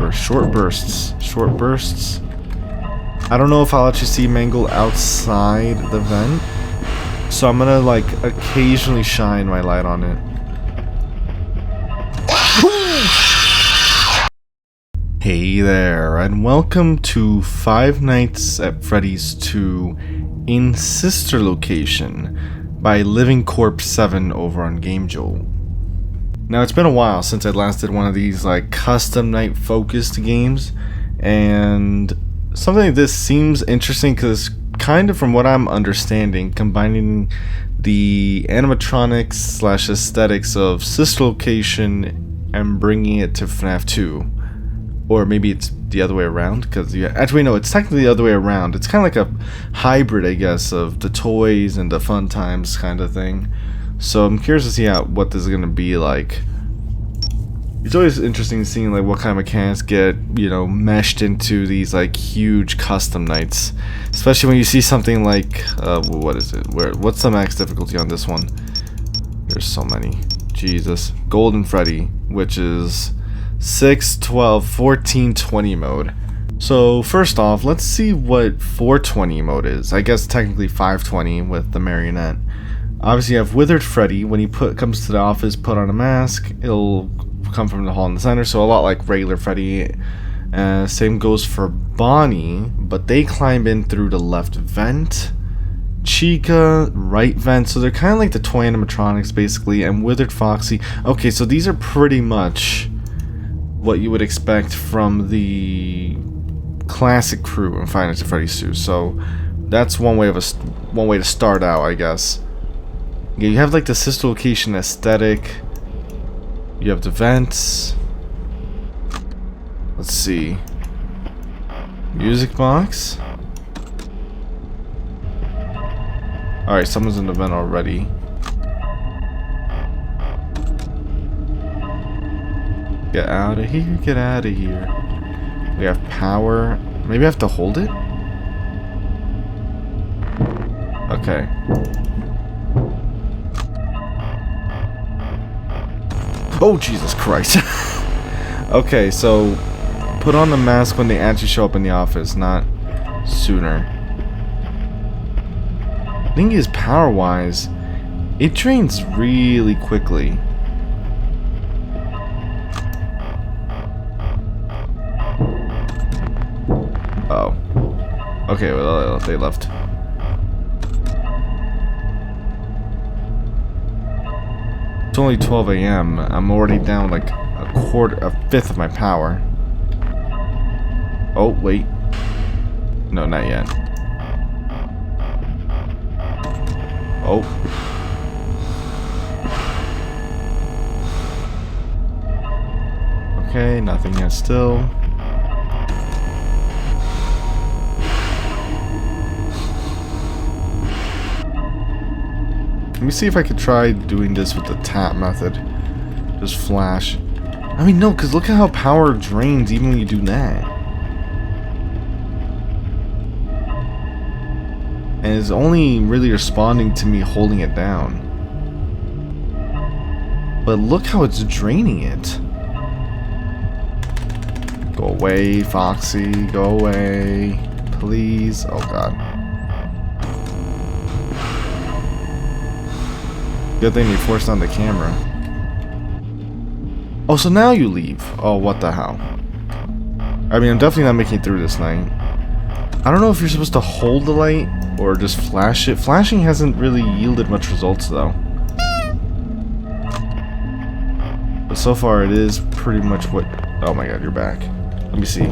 Or short bursts. Short bursts. I don't know if I'll actually see Mangle outside the vent. So I'm gonna like occasionally shine my light on it. Hey there, and welcome to Five Nights at Freddy's 2 in Sister Location by Living Corp 7 over on GameJolt. Now it's been a while since I last did one of these like custom night focused games, and something like this seems interesting because kind of from what I'm understanding, combining the animatronics slash aesthetics of Sister Location and bringing it to Fnaf 2. Or maybe it's the other way around, because actually no, it's technically the other way around. It's kind of like a hybrid, I guess, of the toys and the Funtimes kind of thing. So I'm curious to see what this is going to be like. It's always interesting seeing like what kind of mechanics get, meshed into these like huge custom nights. Especially when you see something like, what is it? What's the max difficulty on this one? There's so many. Jesus. Golden Freddy, which is 6, 12, 14, 20 mode. So first off, let's see what 420 mode is. I guess technically 520 with the marionette. Obviously you have Withered Freddy. When he comes to the office, put on a mask, it'll come from the hall in the center, so a lot like regular Freddy. Same goes for Bonnie, but they climb in through the left vent. Chica, right vent, so they're kind of like the toy animatronics basically, and Withered Foxy. Okay, so these are pretty much what you would expect from the classic crew in Five Nights at Freddy's 2. So that's one way to start out, I guess. Yeah, you have like the Sister Location aesthetic. You have the vents. Let's see. Music box. Alright, someone's in the vent already. Get out of here, get out of here. We have power. Maybe I have to hold it? Okay. Oh, Jesus Christ. Okay, so put on the mask when they actually show up in the office, not sooner. Thing is, power-wise, it drains really quickly. Oh. Okay, well, they left. It's only 12 a.m. I'm already down like a fifth of my power. Oh, wait. No, not yet. Oh. Okay, nothing yet still. Let me see if I could try doing this with the tap method. Just flash. I mean, no, because look at how power drains even when you do that. And it's only really responding to me holding it down. But look how it's draining it. Go away, Foxy. Go away. Please. Oh, God. Good thing they forced on the camera. Oh, so now you leave. Oh, what the hell. I mean, I'm definitely not making it through this night. I don't know if you're supposed to hold the light or just flash it. Flashing hasn't really yielded much results, though. But so far, it is pretty much what... Oh my God, you're back. Let me see.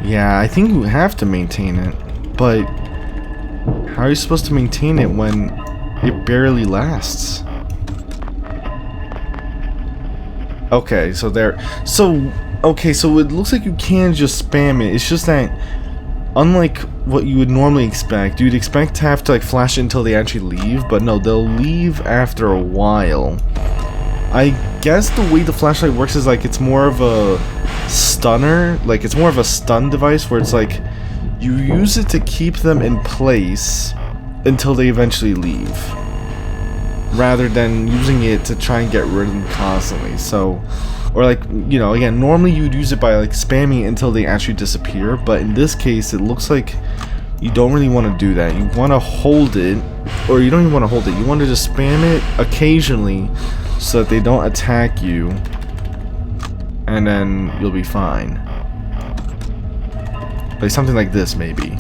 Yeah, I think you have to maintain it, but how are you supposed to maintain it when it barely lasts? Okay, so so it looks like you can just spam it. It's just that, unlike what you would normally expect, you'd expect to have to like flash it until they actually leave, but no, they'll leave after a while. I guess the way the flashlight works is like it's more of a stunner, like it's more of a stun device where it's like you use it to keep them in place until they eventually leave, rather than using it to try and get rid of them constantly. So, or like, you know, again, normally you'd use it by like spamming it until they actually disappear, but in this case it looks like you don't really want to do that. You want to hold it, or you don't even want to hold it, you want to just spam it occasionally so that they don't attack you, and then you'll be fine. Like something like this, maybe.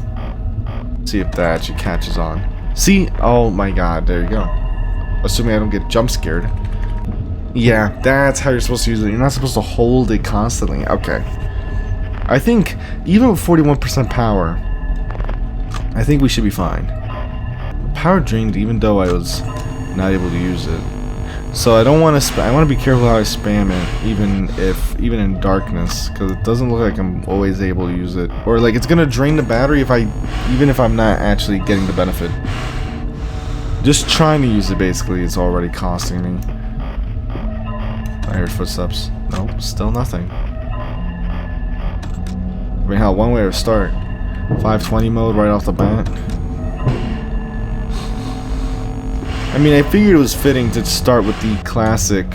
See if that actually catches on. See? Oh my god, there you go. Assuming I don't get jump scared. Yeah, that's how you're supposed to use it. You're not supposed to hold it constantly. Okay. I think, even with 41% power, I think we should be fine. Power drained even though I was not able to use it. So I don't want to I want to be careful how I spam it, even in darkness, because it doesn't look like I'm always able to use it. Or like it's going to drain the battery even if I'm not actually getting the benefit. Just trying to use it basically is already costing me. I hear footsteps. Nope, still nothing. I mean, hell, one way to start. 520 mode right off the bat. I mean, I figured it was fitting to start with the classic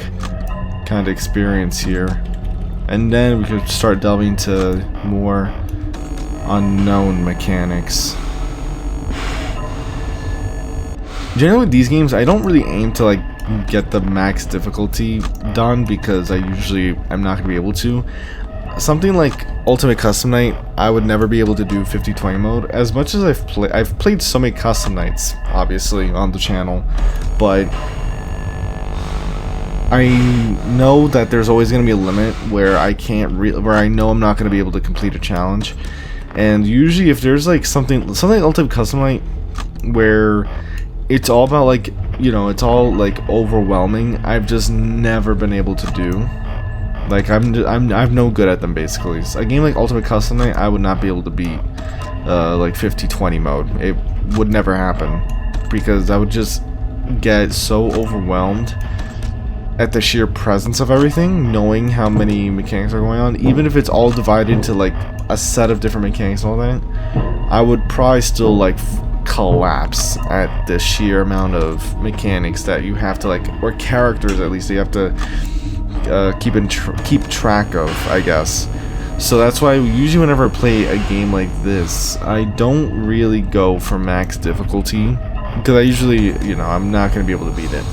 kind of experience here, and then we could start delving into more unknown mechanics. Generally with these games, I don't really aim to like get the max difficulty done, because I usually am not going to be able to. Something like Ultimate Custom Night, I would never be able to do 50-20 mode. As much as I've played so many custom nights, obviously, on the channel, but I know that there's always going to be a limit where I can't where I know I'm not going to be able to complete a challenge. And usually if there's like something like Ultimate Custom Night where it's all about like, you know, it's all like overwhelming, I've just never been able to do. Like I'm no good at them basically. So a game like Ultimate Custom Night, I would not be able to beat like 50-20 mode. It would never happen, because I would just get so overwhelmed at the sheer presence of everything, knowing how many mechanics are going on. Even if it's all divided into like a set of different mechanics and all that, I would probably still like collapse at the sheer amount of mechanics that you have to like, or characters at least, you have to keep track of, I guess. So that's why usually whenever I play a game like this, I don't really go for max difficulty, because I usually, you know, I'm not going to be able to beat it.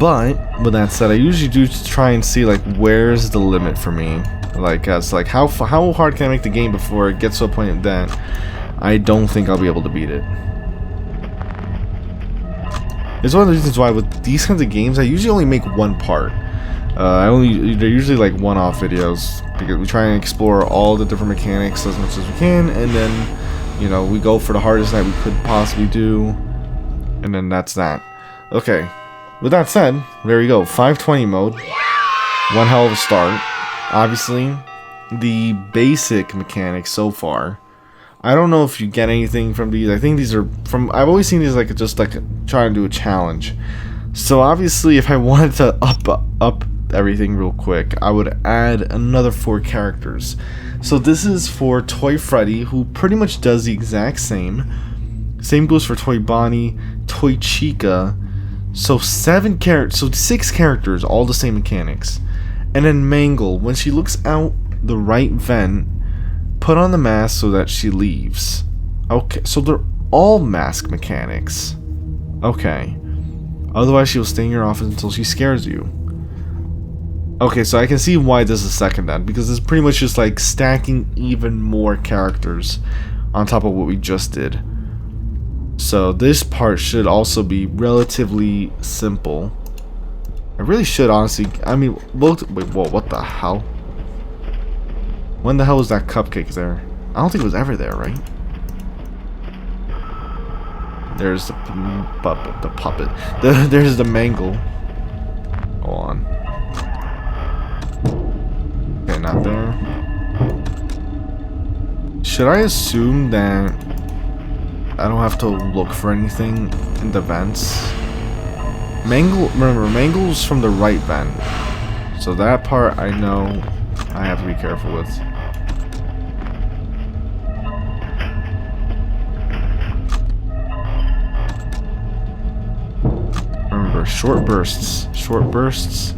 But with that said, I usually do try and see like where's the limit for me, like as like how hard can I make the game before it gets to a point that I don't think I'll be able to beat it. It's one of the reasons why with these kinds of games I usually only make one part. They're usually like one-off videos, because we try and explore all the different mechanics as much as we can, and then, you know, we go for the hardest that we could possibly do, and then that's that. Okay, with that said, there we go, 520 mode. One hell of a start. Obviously, the basic mechanics so far. I don't know if you get anything from these. I think these are from, I've always seen these like just like trying to do a challenge. So obviously if I wanted to up everything real quick, I would add another 4 characters. So this is for Toy Freddy, who pretty much does the exact same. Same goes for Toy Bonnie, Toy Chica. So 6 characters, all the same mechanics. And then Mangle, when she looks out the right vent, put on the mask so that she leaves. Okay, so they're all mask mechanics. Okay. Otherwise she will stay in your office until she scares you. Okay, so I can see why this is second then, because it's pretty much just like stacking even more characters on top of what we just did. So this part should also be relatively simple. I really should honestly, I mean, wait, whoa, what the hell? When the hell was that cupcake there? I don't think it was ever there, right? There's the puppet. There's the Mangle. Hold on. Okay, not there. Should I assume that I don't have to look for anything in the vents? Mangle, remember, Mangle's from the right vent. So that part I know I have to be careful with. Remember, short bursts. Short bursts.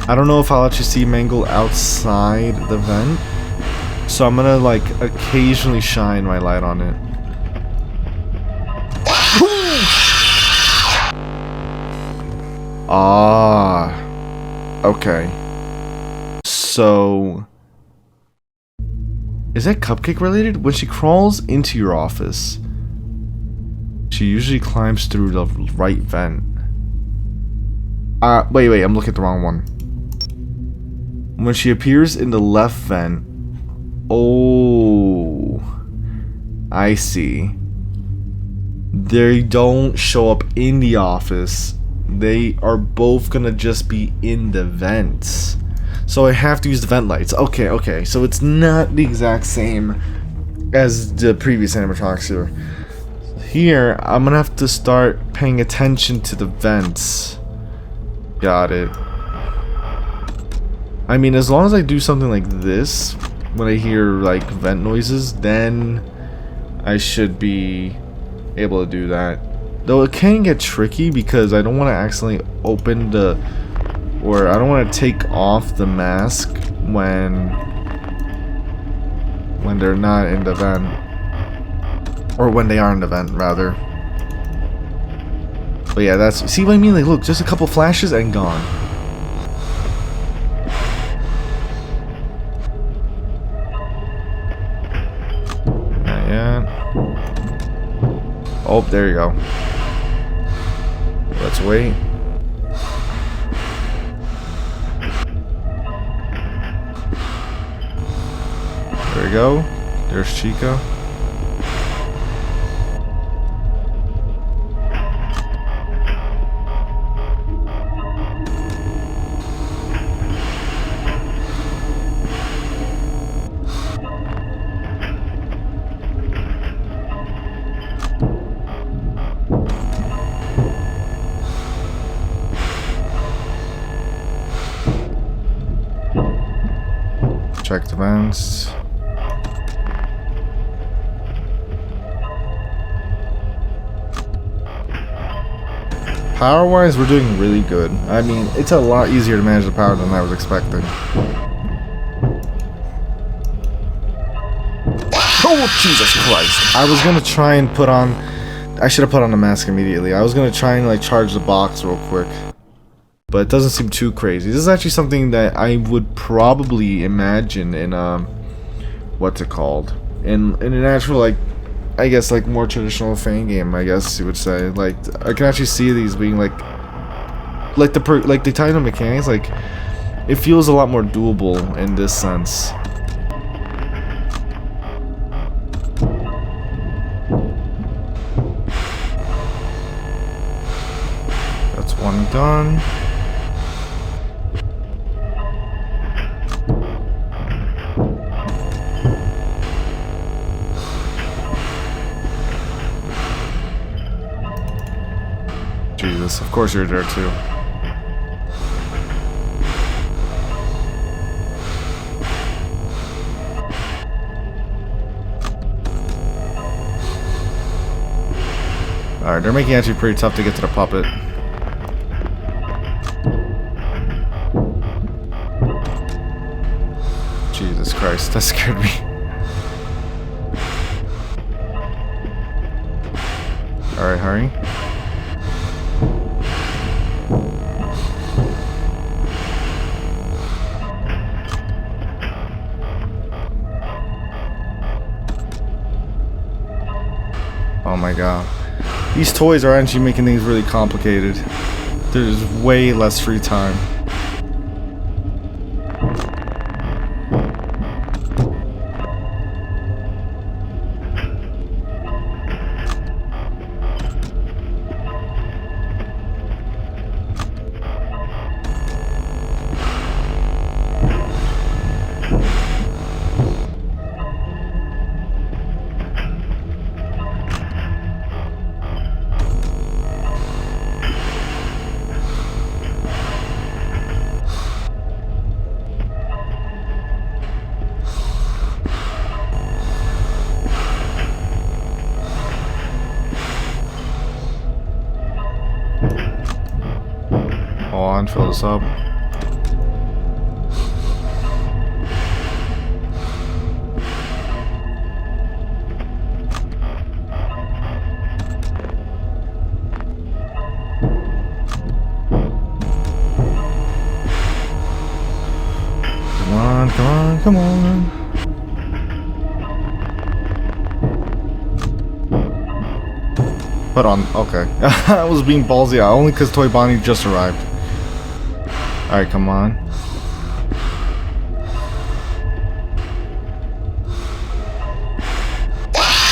I don't know if I'll actually see Mangle outside the vent. So I'm gonna like occasionally shine my light on it. Ah. Okay. So is that Cupcake related? When she crawls into your office, she usually climbs through the right vent. Wait, I'm looking at the wrong one. When she appears in the left vent. Oh, I see. They don't show up in the office. They are both gonna just be in the vents. So I have to use the vent lights. Okay. So it's not the exact same as the previous animatronics here. Here, I'm gonna have to start paying attention to the vents. Got it. I mean, as long as I do something like this, when I hear like vent noises, then I should be able to do that. Though it can get tricky because I don't want to accidentally open the, or I don't want to take off the mask when they're not in the vent, or when they are in the vent rather. But yeah, that's, see what I mean? Like, look, just a couple flashes and gone. Not yet. Oh, there you go. Let's wait. There we go. There's Chica. Check the vents. Power-wise, we're doing really good. I mean, it's a lot easier to manage the power than I was expecting. Oh, Jesus Christ! I was gonna try and put on... I should have put on the mask immediately. I was gonna try and like charge the box real quick. But it doesn't seem too crazy. This is actually something that I would probably imagine in what's it called? In an actual, like, I guess like more traditional fan game, I guess you would say. Like, I can actually see these being like the title mechanics, like it feels a lot more doable in this sense. That's one done. Jesus, of course you're there too. Alright, they're making it actually pretty tough to get to the puppet. Jesus Christ, that scared me. Alright, hurry. Oh my god. These toys are actually making things really complicated. There's way less free time. on, fill this up. Come on. Put on, okay. I was being ballsy, only because Toy Bonnie just arrived. Alright, come on.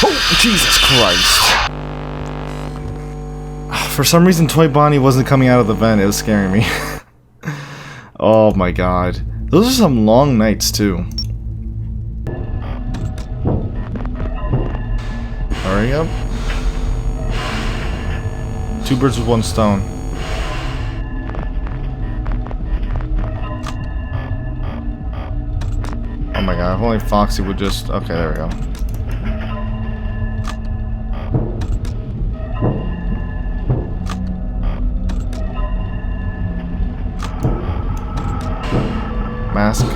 Oh, Jesus Christ. For some reason, Toy Bonnie wasn't coming out of the vent. It was scaring me. Oh my god. Those are some long nights, too. Hurry up. 2 birds with 1 stone. Oh my god, if only Foxy would just... Okay, there we go. Mask.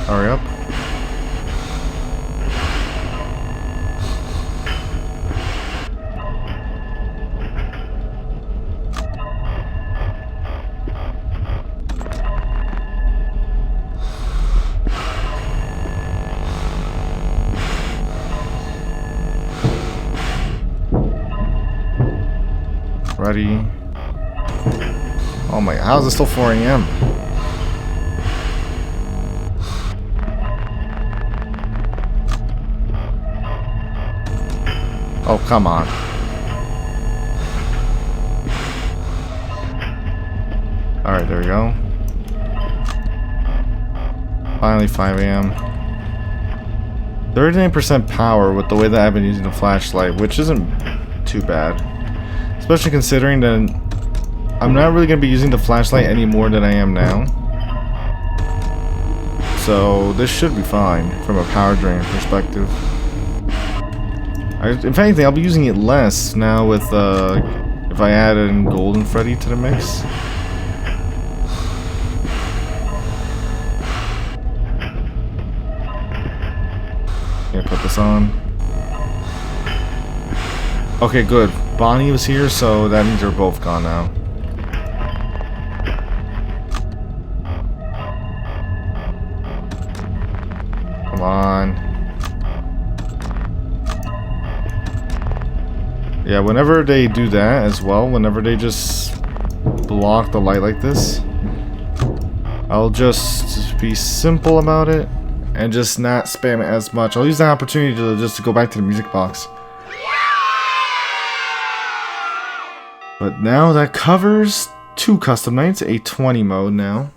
Hurry up. Ready. Oh my, how is it still 4 AM? Oh, come on. Alright, there we go. Finally 5 AM. 39% power with the way that I've been using the flashlight, which isn't too bad. Especially considering that I'm not really going to be using the flashlight any more than I am now. So this should be fine from a power drain perspective. If anything, I'll be using it less now with if I add in Golden Freddy to the mix. Yeah, put this on. Okay, good. Bonnie was here, so that means they're both gone now. Come on. Yeah, whenever they do that as well, whenever they just block the light like this, I'll just be simple about it and just not spam it as much. I'll use that opportunity to just go back to the music box. But now that covers 2 custom nights, a 20 mode now.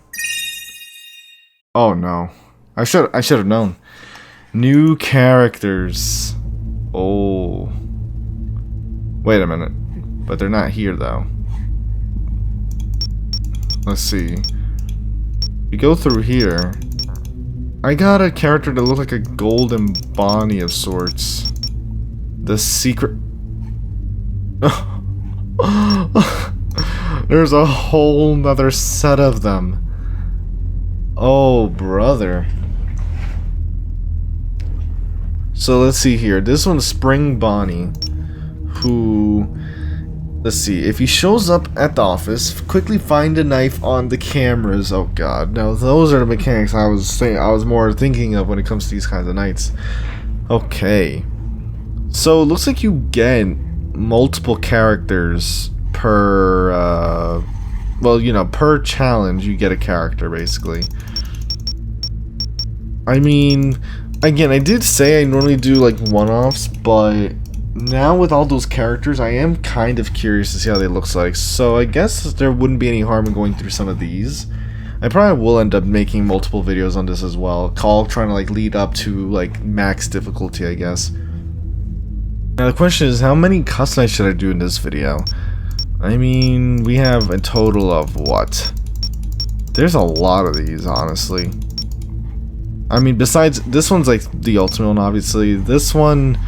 Oh no. I should have known. New characters. Oh. Wait a minute. But they're not here though. Let's see. We go through here. I got a character that looked like a golden Bonnie of sorts. The secret... There's a whole nother set of them. Oh, brother. So let's see here. This one's Spring Bonnie, who... Let's see. If he shows up at the office, quickly find a knife on the cameras. Oh god. Now those are the mechanics I was more thinking of when it comes to these kinds of nights. Okay. So it looks like you get multiple characters per well, you know, per challenge you get a character basically. I mean, again, I did say I normally do like one-offs, but now with all those characters I am kind of curious to see how they look like. So I guess there wouldn't be any harm in going through some of these. I probably will end up making multiple videos on this as well, trying to like lead up to like max difficulty, I guess. Now the question is, how many custom nights should I do in this video? I mean, we have a total of what? There's a lot of these, honestly. I mean, besides, this one's like the ultimate one, obviously. This one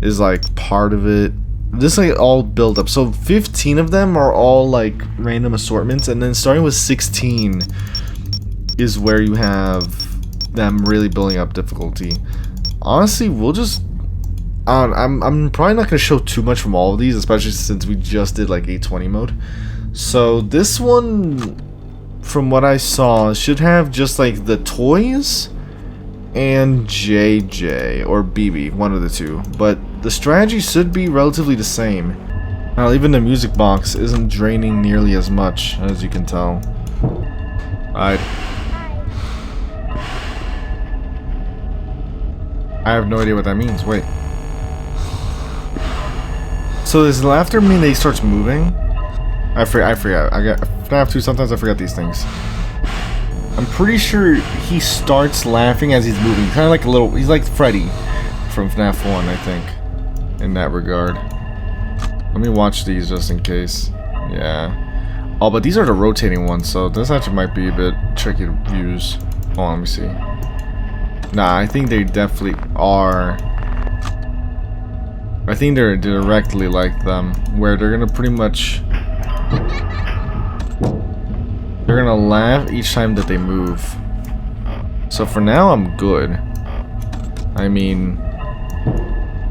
is like part of it. This like all build up. So 15 of them are all like random assortments, and then starting with 16 is where you have them really building up difficulty. Honestly, we'll just... I'm probably not going to show too much from all of these, especially since we just did like 820 mode. So this one, from what I saw, should have just like the toys and JJ or BB, one of the two. But the strategy should be relatively the same. Now, even the music box isn't draining nearly as much, as you can tell. I have no idea what that means. Wait. So does laughter mean that he starts moving? I forgot. I got Fnaf 2, sometimes I forget these things. I'm pretty sure he starts laughing as he's moving. Kind of like a little... He's like Freddy from Fnaf 1, I think. In that regard. Let me watch these just in case. Yeah. Oh, but these are the rotating ones, so this actually might be a bit tricky to use. Oh, let me see. Nah, I think they definitely are... I think they're directly like them, where they're gonna pretty much... They're gonna laugh each time that they move. So for now, I'm good. I mean...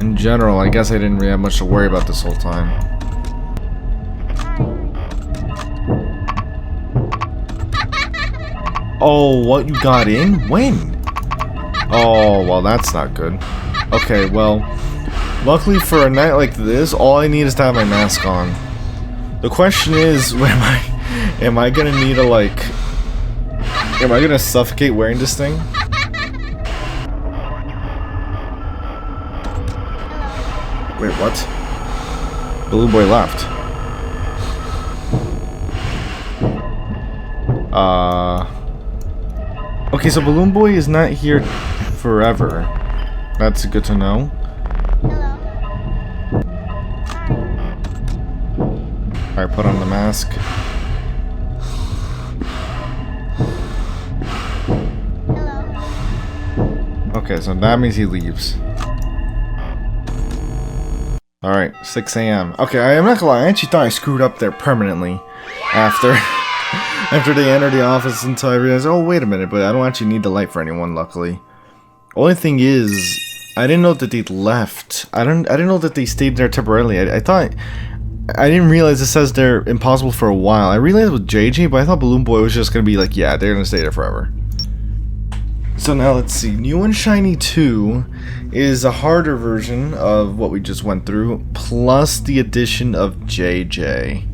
In general, I guess I didn't really have much to worry about this whole time. Oh, what? You got in? When? Oh, well, that's not good. Okay, well... Luckily for a night like this, all I need is to have my mask on. The question is, am I gonna need to like... Am I gonna suffocate wearing this thing? Wait, what? Balloon Boy left. Okay, so Balloon Boy is not here forever. That's good to know. Alright, put on the mask. Okay, so that means he leaves. Alright, 6 AM. Okay, I'm not gonna lie, I actually thought I screwed up there permanently after after they entered the office until I realized, oh wait a minute, but I don't actually need the light for anyone, luckily. Only thing is, I didn't know that they left. I didn't know that they stayed there temporarily. I thought... I didn't realize it says they're impossible for a while. I realized with JJ, but I thought Balloon Boy was just gonna be like, yeah, they're gonna stay there forever. So now let's see. New and Shiny 2 is a harder version of what we just went through, plus the addition of JJ.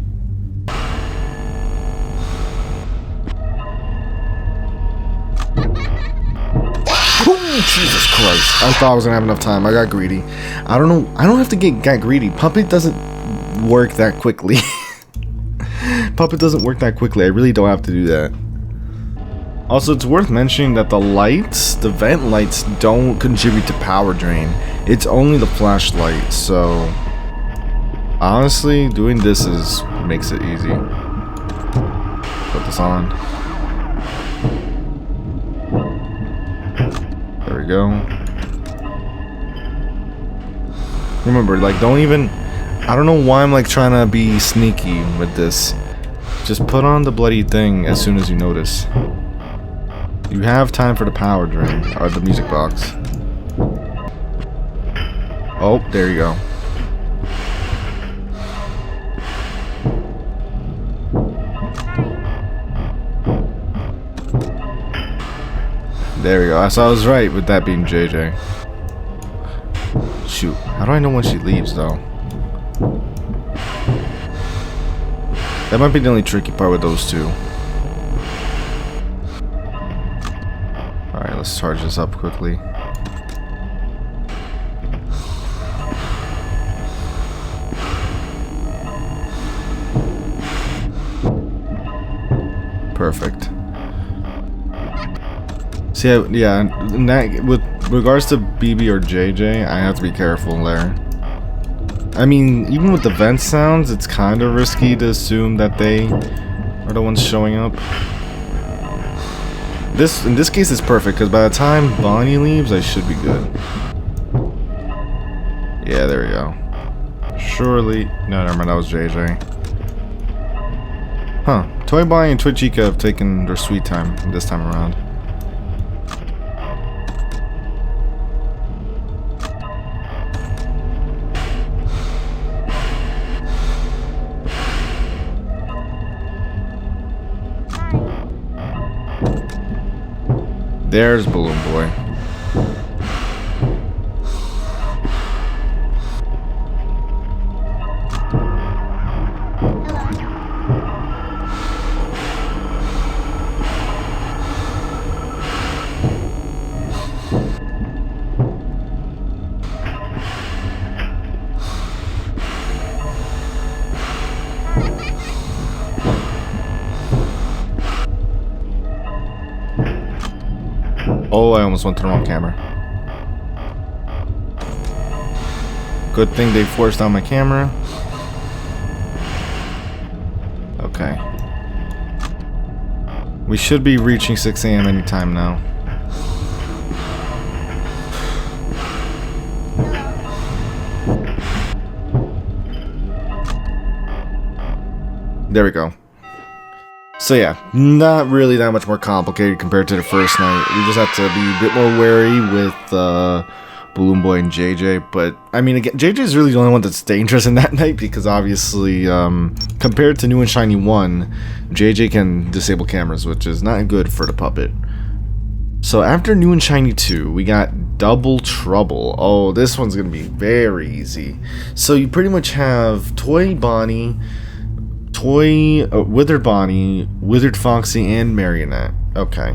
Jesus Christ. I thought I was gonna have enough time. I got greedy. I don't know. I don't have to get greedy. Puppet doesn't work that quickly. Puppet doesn't work that quickly. I really don't have to do that. Also, it's worth mentioning that the lights, the vent lights, don't contribute to power drain. It's only the flashlight, so honestly, doing this makes it easy. Put this on. There we go. Remember, like, don't even... I don't know why I'm, like, trying to be sneaky with this. Just put on the bloody thing as soon as you notice. You have time for the power drain, or the music box. Oh, there you go. There we go. So I was right with that being JJ. Shoot. How do I know when she leaves, though? That might be the only tricky part with those two. Alright, let's charge this up quickly. Perfect. See, yeah, with regards to BB or JJ, I have to be careful there. I mean, even with the vent sounds, it's kind of risky to assume that they are the ones showing up. In this case, it's perfect, because by the time Bonnie leaves, I should be good. Yeah, there we go. Surely... No, never mind, that was JJ. Huh. Toy Bonnie and Toy Chica have taken their sweet time this time around. There's Balloon Boy. Oh, I almost went to the wrong camera. Good thing they forced down my camera. Okay. We should be reaching 6 AM anytime now. There we go. So yeah, not really that much more complicated compared to the first night. We just have to be a bit more wary with Balloon Boy and JJ. But I mean, again, JJ is really the only one that's dangerous in that night because obviously, compared to New and Shiny 1, JJ can disable cameras, which is not good for the puppet. So after New and Shiny 2, we got Double Trouble. Oh, this one's gonna be very easy. So you pretty much have Toy Bonnie, Withered Bonnie, Withered Foxy, and Marionette. Okay.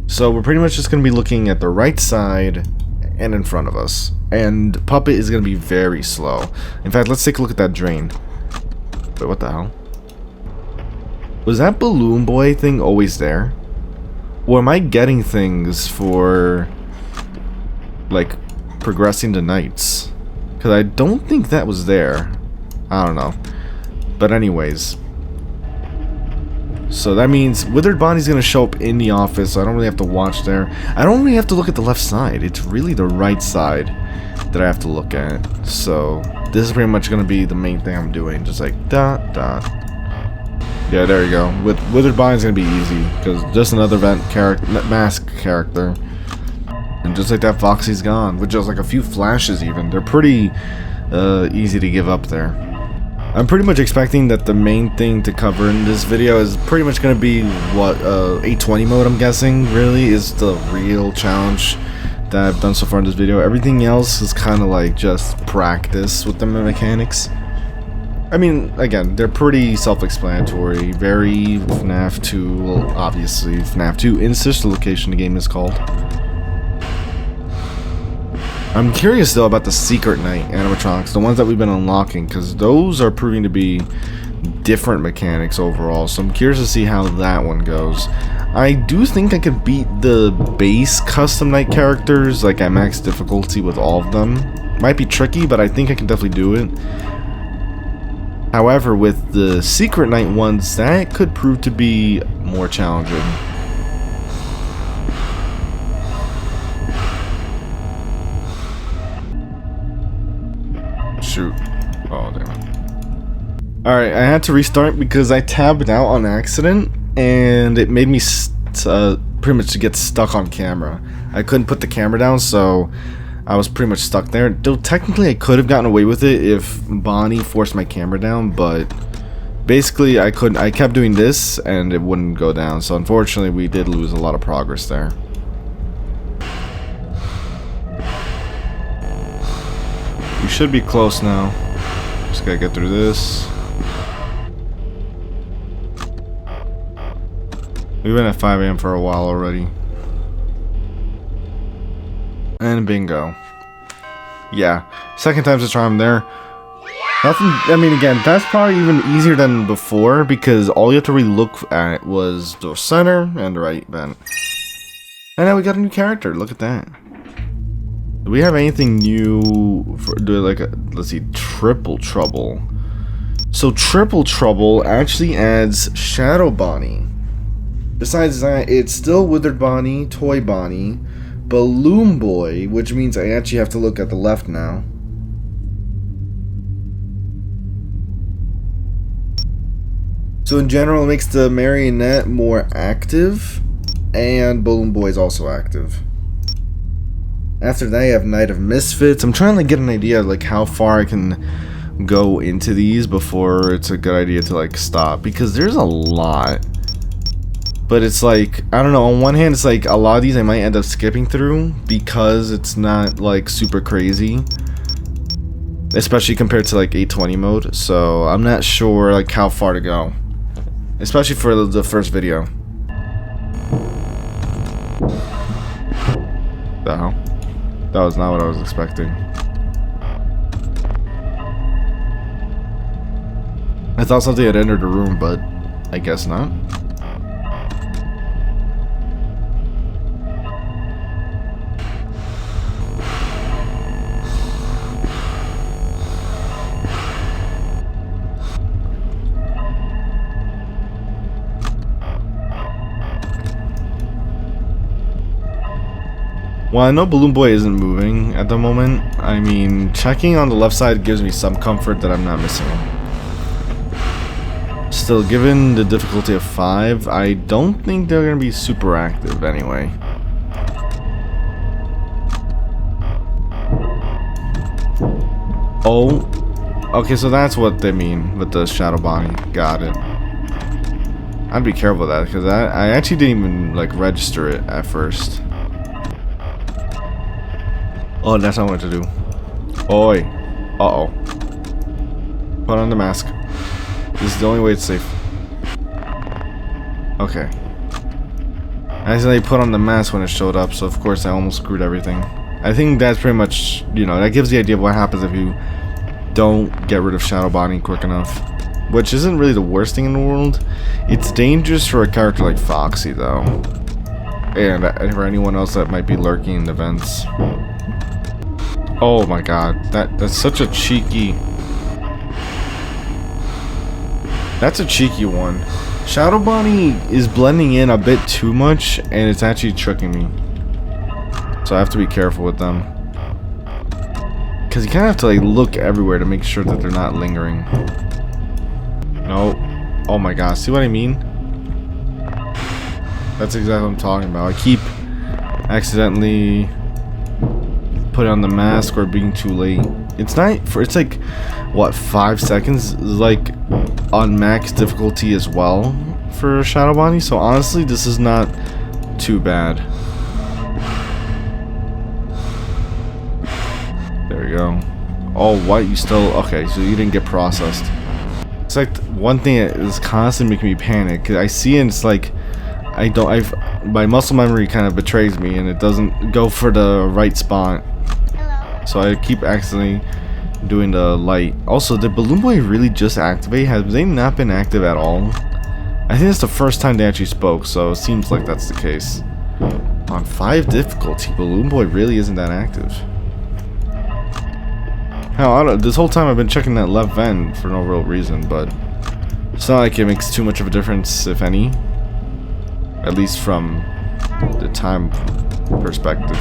So we're pretty much just going to be looking at the right side and in front of us. And Puppet is going to be very slow. In fact, let's take a look at that drain. Wait, what the hell? Was that Balloon Boy thing always there? Or am I getting things for, like, progressing the nights? Because I don't think that was there. I don't know. But anyways. So that means Withered Bonnie's going to show up in the office, so I don't really have to watch there. I don't really have to look at the left side. It's really the right side that I have to look at. So this is pretty much going to be the main thing I'm doing. Just like dot, dot. Yeah, there you go. With Withered Bonnie's going to be easy, because just another mask character. And just like that, Foxy's gone. With just like a few flashes even. They're pretty easy to give up there. I'm pretty much expecting that the main thing to cover in this video is pretty much going to be what 820 mode, I'm guessing, really is the real challenge that I've done so far in this video. Everything else is kind of like just practice with the mechanics. I mean, again, they're pretty self-explanatory, very Fnaf 2, well, obviously Fnaf 2 in sister location the game is called. I'm curious though about the Secret Night animatronics, the ones that we've been unlocking, because those are proving to be different mechanics overall, so I'm curious to see how that one goes. I do think I could beat the base custom night characters, like at max difficulty with all of them. Might be tricky, but I think I can definitely do it. However, with the Secret Night ones, that could prove to be more challenging. Shoot. Oh, damn it. Alright, I had to restart because I tabbed out on accident, and it made me pretty much get stuck on camera. I couldn't put the camera down, so I was pretty much stuck there. Though technically I could have gotten away with it if Bonnie forced my camera down, but basically I kept doing this and it wouldn't go down, so unfortunately we did lose a lot of progress there. We should be close now. Just gotta get through this. We've been at 5 AM for a while already. And bingo. Yeah, second time's the charm there. Nothing, I mean, again, that's probably even easier than before because all you have to really look at was the center and the right vent. And now we got a new character, look at that. Do we have anything new for like let's see, Triple Trouble. So Triple Trouble actually adds Shadow Bonnie. Besides that, it's still Withered Bonnie, Toy Bonnie, Balloon Boy, which means I actually have to look at the left now. So in general, it makes the Marionette more active, and Balloon Boy is also active. After that, you have Night of Misfits. I'm trying to get an idea of like how far I can go into these before it's a good idea to like stop, because there's a lot. But it's like, I don't know, on one hand it's like a lot of these I might end up skipping through because it's not like super crazy, especially compared to like 820 mode. So I'm not sure like how far to go, especially for the first video. The hell? That was not what I was expecting. I thought something had entered the room, but I guess not. Well, I know Balloon Boy isn't moving at the moment. I mean, checking on the left side gives me some comfort that I'm not missing him. Still, given the difficulty of 5, I don't think they're going to be super active anyway. Oh, okay, so that's what they mean with the Shadow Bonnie. Got it. I'd be careful with that, because I actually didn't even, like, register it at first. Oh, that's not what to do. Oi. Uh-oh. Put on the mask. This is the only way it's safe. Okay. I accidentally put on the mask when it showed up, so of course I almost screwed everything. I think that's pretty much, you know, that gives the idea of what happens if you don't get rid of Shadow Bonnie quick enough. Which isn't really the worst thing in the world. It's dangerous for a character like Foxy, though. And for anyone else that might be lurking in the vents. Oh my god, that's such a cheeky... That's a cheeky one. Shadow Bonnie is blending in a bit too much, and it's actually tricking me. So I have to be careful with them. Because you kind of have to like look everywhere to make sure that they're not lingering. No. Oh my god, see what I mean? That's exactly what I'm talking about. I keep accidentally putting on the mask or being too late. It's not for, it's like what, 5 seconds, like on max difficulty as well for Shadow Bonnie. So honestly, this is not too bad. There we go. Oh, what? You still okay? So you didn't get processed. It's like one thing that is constantly making me panic. Cause I see, and it's like my muscle memory kind of betrays me, and it doesn't go for the right spot. So I keep accidentally doing the light. Also, did Balloon Boy really just activate? Have they not been active at all? I think it's the first time they actually spoke, so it seems like that's the case. On 5 difficulty, Balloon Boy really isn't that active. Hell, this whole time I've been checking that left vent for no real reason, but it's not like it makes too much of a difference, if any. At least from the time perspective.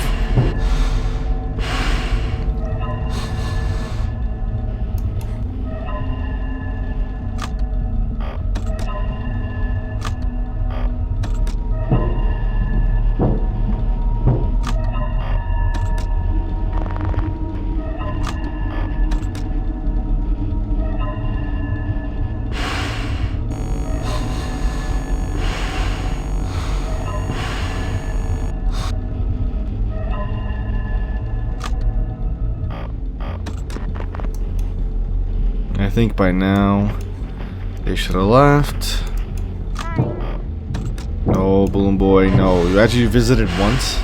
I think by now they should have left. No, Balloon Boy, no. You actually visited once?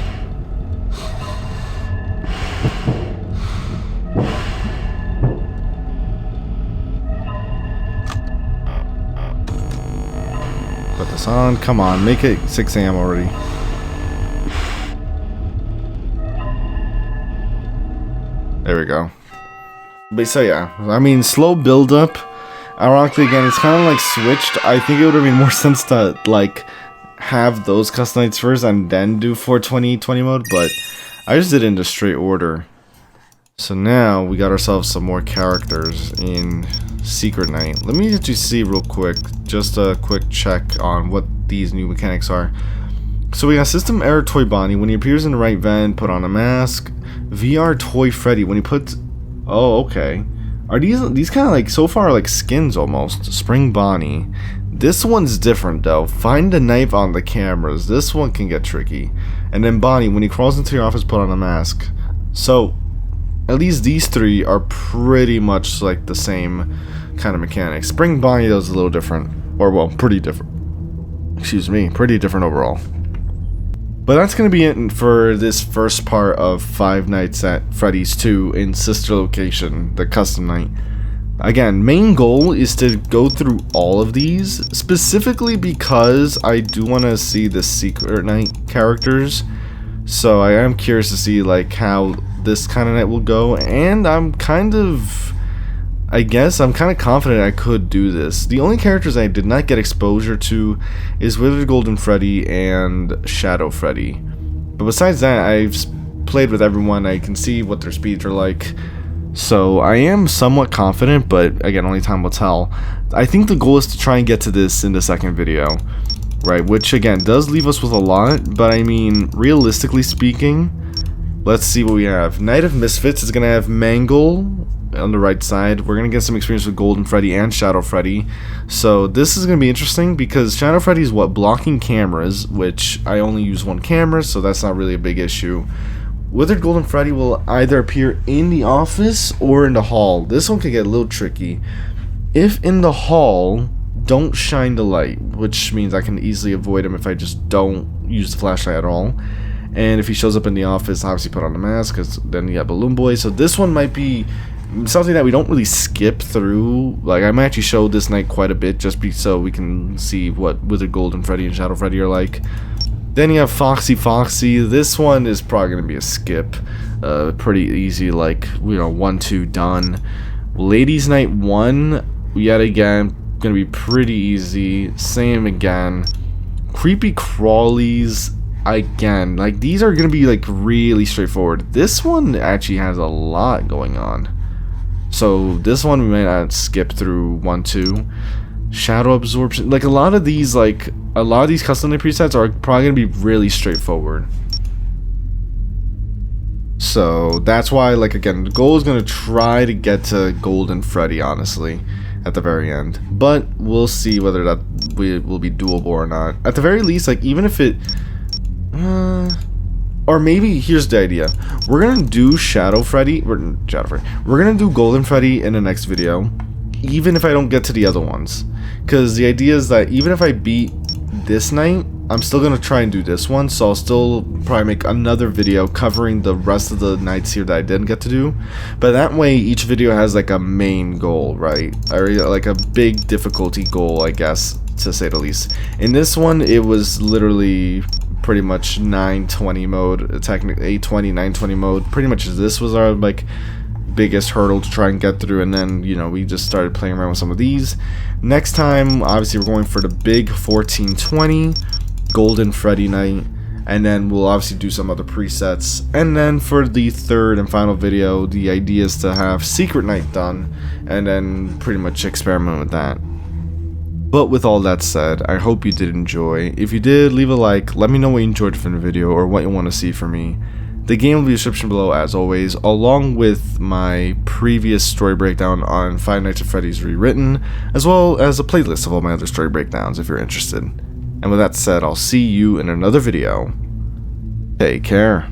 Put this on. Come on, make it 6 AM already. There we go. But so yeah, I mean, slow build up. Ironically, again, it's kind of like switched. I think it would have made more sense to like have those custom nights first and then do 420 mode, but I just did it in the straight order. So now we got ourselves some more characters in Secret Night. Let me just see real quick, just a quick check on what these new mechanics are. So we got System Error Toy Bonnie. When he appears in the right vent, put on a mask. VR Toy Freddy. When he puts... Oh, okay. Are these kind of like, so far, like skins almost? Spring Bonnie. This one's different though. Find the knife on the cameras. This one can get tricky. And then Bonnie, when he crawls into your office, put on a mask. So, at least these three are pretty much like the same kind of mechanics. Spring Bonnie though is a little different. Or well, pretty different. Excuse me, pretty different overall. But that's going to be it for this first part of Five Nights at Freddy's 2 in Sister Location, the custom night. Again, main goal is to go through all of these, specifically because I do want to see the Secret Night characters. So I am curious to see like how this kind of night will go, and I'm kind of... I guess I'm kind of confident I could do this. The only characters I did not get exposure to is Withered Golden Freddy and Shadow Freddy. But besides that, I've played with everyone. I can see what their speeds are like. So I am somewhat confident, but again, only time will tell. I think the goal is to try and get to this in the second video, right? Which again, does leave us with a lot, but I mean, realistically speaking, let's see what we have. Night of Misfits is going to have Mangle on the right side. We're gonna get some experience with Golden Freddy and Shadow Freddy, so this is gonna be interesting because Shadow Freddy is what, blocking cameras, which I only use one camera, so that's not really a big issue. Withered Golden Freddy will either appear in the office or in the hall. This one could get a little tricky. If in the hall, don't shine the light, which means I can easily avoid him if I just don't use the flashlight at all. And if he shows up in the office, obviously put on the mask, because then you got Balloon Boy. So this one might be something that we don't really skip through. Like, I might actually show this night quite a bit, just so we can see what Withered Golden Freddy and Shadow Freddy are like. Then you have Foxy Foxy. This one is probably going to be a skip. Pretty easy, like, you know, 1-2 done. Ladies Night 1, yet again, going to be pretty easy. Same again. Creepy Crawlies, again. Like, these are going to be, like, really straightforward. This one actually has a lot going on. So this one we might not skip through 1-2. Shadow Absorption, like a lot of these custom night presets are probably gonna be really straightforward. So that's why, like, again, the goal is gonna try to get to Golden Freddy, honestly, at the very end. But we'll see whether that will be doable or not. At the very least, like, even if it or maybe, here's the idea. We're gonna do Shadow Freddy. We're gonna do Golden Freddy in the next video, even if I don't get to the other ones. Because the idea is that even if I beat this night, I'm still gonna try and do this one. So I'll still probably make another video covering the rest of the nights here that I didn't get to do. But that way, each video has like a main goal, right? Or like a big difficulty goal, I guess, to say the least. In this one, it was literally pretty much 920 mode, technically 820, 920 mode. Pretty much this was our like biggest hurdle to try and get through, and then, you know, we just started playing around with some of these. Next time, obviously, we're going for the big 1420 Golden Freddy night, and then we'll obviously do some other presets. And then for the third and final video, the idea is to have Secret Night done, and then pretty much experiment with that. But with all that said, I hope you did enjoy. If you did, leave a like, let me know what you enjoyed from the video or what you want to see from me. The game will be in the description below as always, along with my previous story breakdown on Five Nights at Freddy's Rewritten, as well as a playlist of all my other story breakdowns if you're interested. And with that said, I'll see you in another video. Take care.